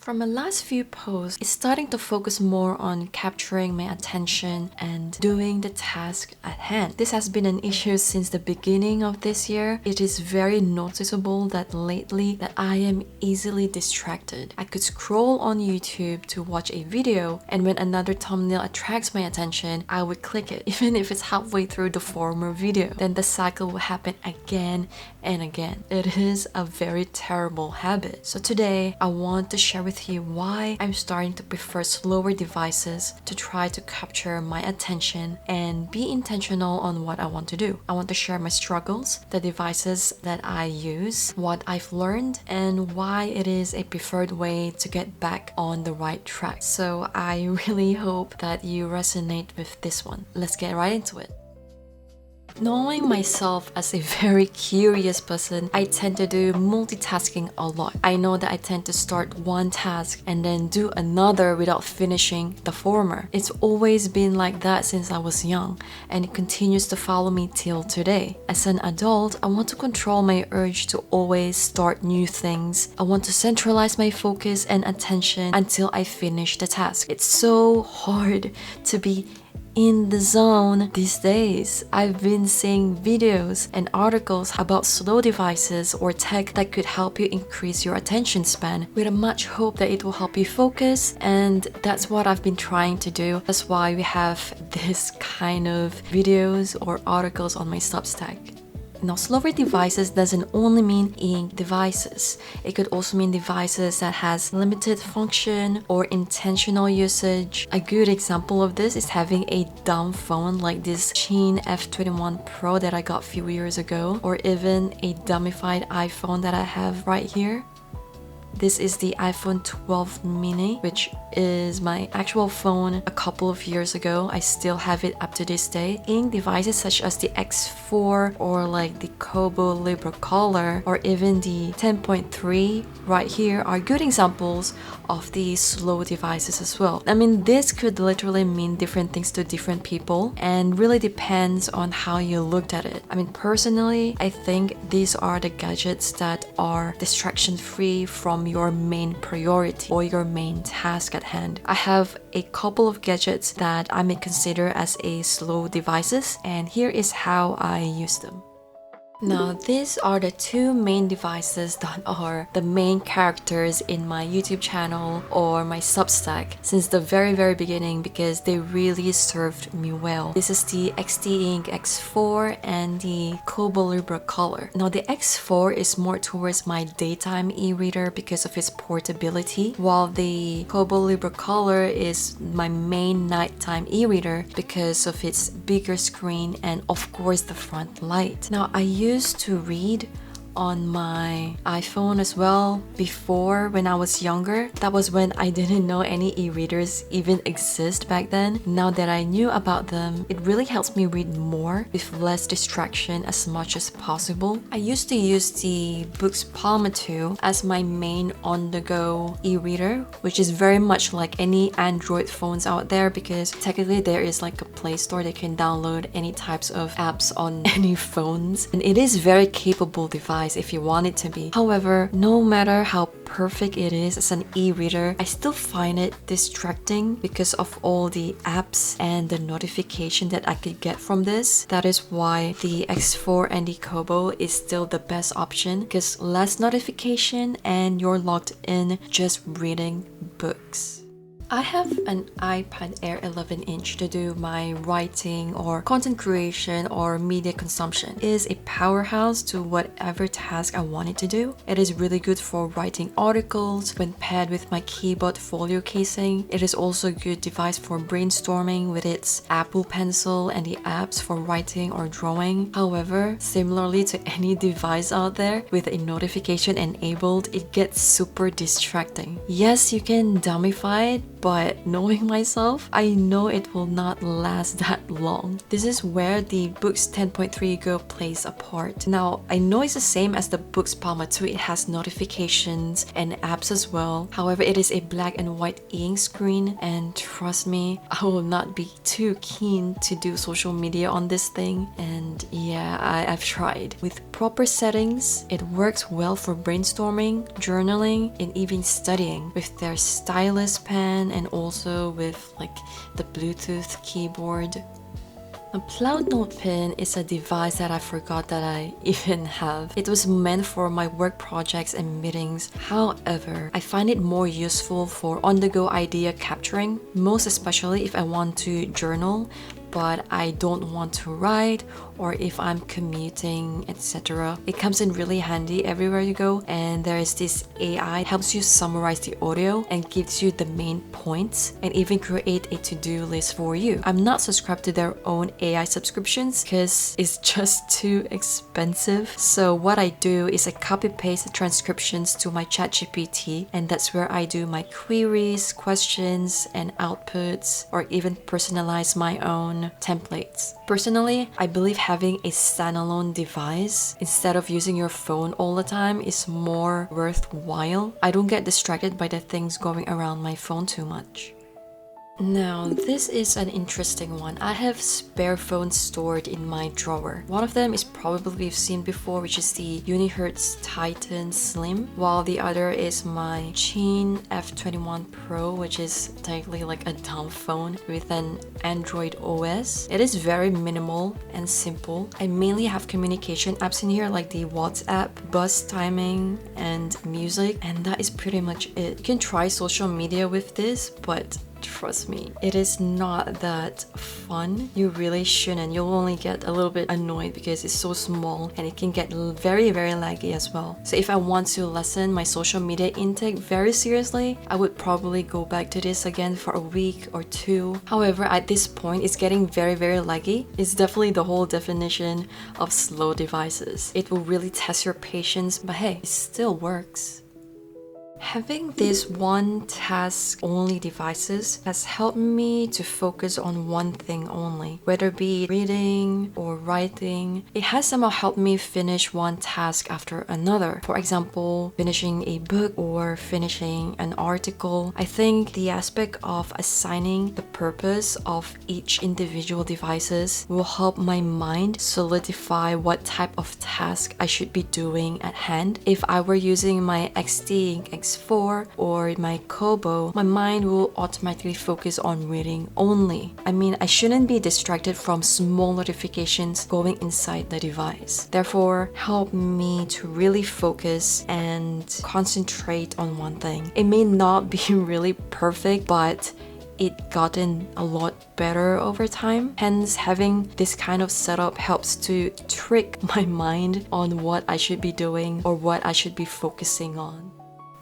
From my last few posts, it's starting to focus more on capturing my attention and doing the task at hand. This has been an issue since the beginning of this year. It is very noticeable that lately that I am easily distracted. I could scroll on YouTube to watch a video, and when another thumbnail attracts my attention, I would click it, even if it's halfway through the former video. Then the cycle will happen again and again. It is a very terrible habit. So today, I want to share with you why I'm starting to prefer slower devices to try to capture my attention and be intentional on what I want to do. I want to share my struggles, the devices that I use, what I've learned, and why it is a preferred way to get back on the right track. So I really hope that you resonate with this one. Let's get right into it. Knowing myself as a very curious person, I tend to do multitasking a lot. I know that I tend to start one task and then do another without finishing the former. It's always been like that since I was young, and it continues to follow me till today. As an adult, I want to control my urge to always start new things. I want to centralize my focus and attention until I finish the task. It's so hard to be in the zone these days. I've been seeing videos and articles about slow devices or tech that could help you increase your attention span with a much hope that it will help you focus, and that's what I've been trying to do. That's why we have this kind of videos or articles on my Substack. Now, slower devices doesn't only mean eink devices. It could also mean devices that has limited function or intentional usage. A good example of this is having a dumb phone like this Xteink F21 Pro that I got a few years ago, or even a dummified iPhone that I have right here. This is the iPhone 12 mini, which is my actual phone a couple of years ago. I still have it up to this day. Eink devices such as the X4 or like the Kobo Libra Color or even the 10.3 right here are good examples of these slow devices as well. I mean, this could literally mean different things to different people and really depends on how you looked at it. I mean, personally, I think these are the gadgets that are distraction-free from your main priority or your main task at hand. I have a couple of gadgets that I may consider as a slow devices, and here is how I use them. Now, these are the two main devices that are the main characters in my YouTube channel or my Substack since the very beginning because they really served me well. This is the Xteink X4 and the Kobo Libra Color. Now, the X4 is more towards my daytime e-reader because of its portability, while the Kobo Libra Color is my main nighttime e-reader because of its bigger screen and of course the front light. Now, I used to read on my iPhone as well before when I was younger. That was when I didn't know any e-readers even exist back then. Now that I knew about them, it really helps me read more with less distraction as much as possible. I used to use the Boox Palma 2 as my main on-the-go e-reader, which is very much like any Android phones out there because technically there is like a Play Store that can download any types of apps on any phones, and it is very capable device if you want it to be. However, no matter how perfect it is as an e-reader, I still find it distracting because of all the apps and the notification that I could get from this. That is why the X4 and the Kobo is still the best option because less notification and you're locked in just reading books. I have an iPad Air 11-inch to do my writing or content creation or media consumption. It is a powerhouse to whatever task I wanted to do. It is really good for writing articles when paired with my keyboard folio casing. It is also a good device for brainstorming with its Apple Pencil and the apps for writing or drawing. However, similarly to any device out there with a notification enabled, it gets super distracting. Yes, you can dumbify it, but knowing myself, I know it will not last that long. This is where the Boox 10.3 Go plays a part. Now, I know it's the same as the Boox Palma 2. It has notifications and apps as well. However, it is a black and white e-ink screen, and trust me, I will not be too keen to do social media on this thing. And yeah, I've tried. With proper settings, it works well for brainstorming, journaling, and even studying with their stylus pen and also with like the Bluetooth keyboard. A Cloud Note Pen is a device that I forgot that I even have. It was meant for my work projects and meetings. However, I find it more useful for on-the-go idea capturing, most especially if I want to journal but I don't want to write, or if I'm commuting, etc. It comes in really handy everywhere you go, and there is this AI helps you summarize the audio and gives you the main points and even create a to-do list for you. I'm not subscribed to their own AI subscriptions because it's just too expensive. So what I do is I copy paste the transcriptions to my ChatGPT, and that's where I do my queries, questions, and outputs, or even personalize my own templates. Personally, I believe having a standalone device instead of using your phone all the time is more worthwhile. I don't get distracted by the things going around my phone too much. Now, this is an interesting one. I have spare phones stored in my drawer. One of them is probably you've seen before, which is the Unihertz Titan Slim, while the other is my Xteink F21 Pro, which is technically like a dumb phone with an Android OS. It is very minimal and simple. I mainly have communication apps in here like the WhatsApp, bus timing, and music, and that is pretty much it. You can try social media with this, but trust me, it is not that fun. You really shouldn't. You'll only get a little bit annoyed because it's so small and it can get very, very laggy as well. So if I want to lessen my social media intake very seriously, I would probably go back to this again for a week or two. However, at this point, it's getting very, very laggy. It's definitely the whole definition of slow devices. It will really test your patience, but hey, it still works. Having these one task only devices has helped me to focus on one thing only, whether it be reading or writing. It has somehow helped me finish one task after another. For example, finishing a book or finishing an article. I think the aspect of assigning the purpose of each individual devices will help my mind solidify what type of task I should be doing at hand. If I were using my Xteink X4 or my Kobo, my mind will automatically focus on reading only. I mean, I shouldn't be distracted from small notifications going inside the device. Therefore, help me to really focus and concentrate on one thing. It may not be really perfect, but it gotten a lot better over time. Hence, having this kind of setup helps to trick my mind on what I should be doing or what I should be focusing on.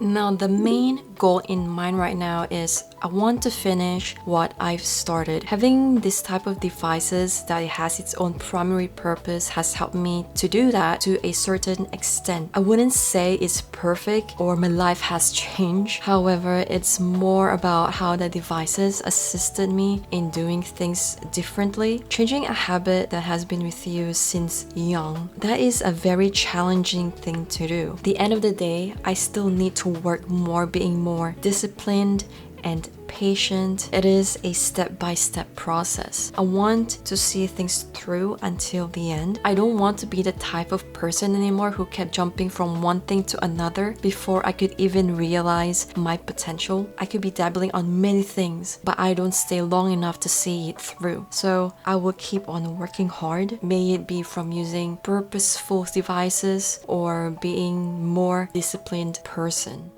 Now, the main goal in mind right now is I want to finish what I've started. Having this type of devices that it has its own primary purpose has helped me to do that to a certain extent. I wouldn't say it's perfect or my life has changed. However, it's more about how the devices assisted me in doing things differently. Changing a habit that has been with you since young, that is a very challenging thing to do. At the end of the day, I still need to work more, being more disciplined and patient. It is a step-by-step process. I want to see things through until the end. I don't want to be the type of person anymore who kept jumping from one thing to another before I could even realize my potential. I could be dabbling on many things, but I don't stay long enough to see it through. So I will keep on working hard, may it be from using purposeful devices or being more disciplined person.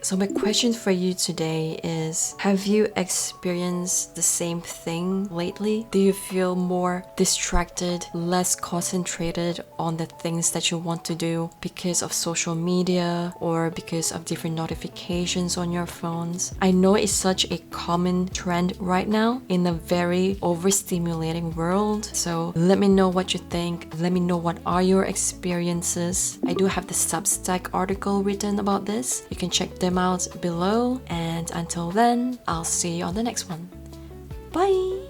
So my question for you today is, have you experienced the same thing lately? Do you feel more distracted, less concentrated on the things that you want to do because of social media or because of different notifications on your phones? I know it's such a common trend right now in a very overstimulating world. So let me know what you think. Let me know what are your experiences. I do have the Substack article written about this. You can check them them out below, and until then, I'll see you on the next one. Bye!